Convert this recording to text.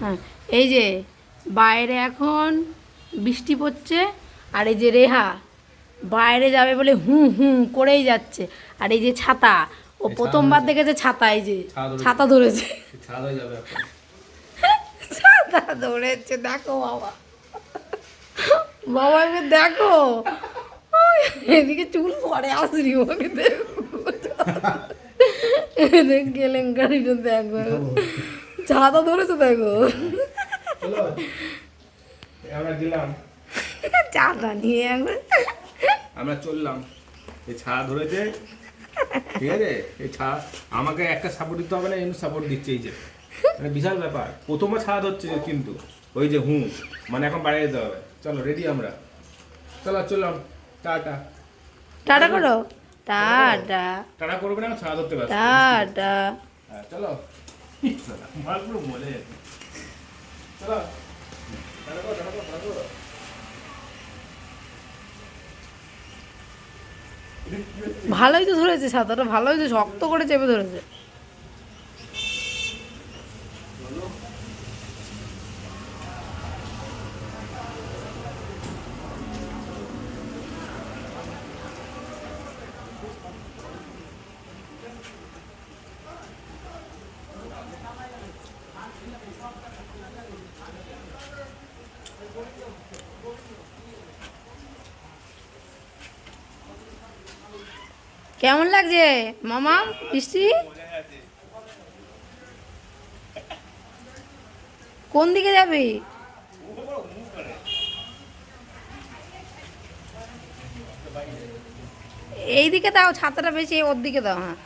হ্যাঁ, এই যে বাইরে এখন বৃষ্টি পড়ছে, আর এই যে রেহা বাইরে যাবে বলে হুঁ হুঁ করেই যাচ্ছে। আর এই যে ছাতা, ও প্রথমবার দেখেছে ছাতা, এই যে ছাতা ধরেছে, ছাতা ধরেছে। দেখো বাবা, বাবাকে দেখো, এদিকে চুল পরে আসরি, ওকে দেখো, কেলেঙ্কারিটা দেখো, ছাতা ধরেছে দেখো, আমরা গেলাম, ছাতা নিয়ে একবার আমরা চললাম, এই ছায়া ধরেছে, ঠিক আছে, এই ছায়া আমাকে একটা সাপোর্ট দিতে হবে না, এমনি সাপোর্ট দিচ্ছে, এই যে মানে বিশাল ব্যাপার, প্রথমবার ছায়া ধরছে কিন্তু, ওই যে মানে এখন বাইরে যেতে হবে, চলো রেডি আমরা, চলো চললাম, টাটা, টাটা করো, টাটা টাটা করবে না, ছায়া ধরতে পারবে, টাটা। হ্যাঁ চলো, মাল পুরো মজা যাচ্ছে, চলো, টাটা করো, টাটা করো, টাটা করো। ভালোই তো ধরেছে ছাতাটা, ভালোই তো শক্ত করে চেপে ধরেছে। কেমন লাগছে মামা বৃষ্টি? কোন দিকে যাবি? এই দিকে দাও, ছাতাটা বেশি ওর দিকে দাও। হ্যাঁ,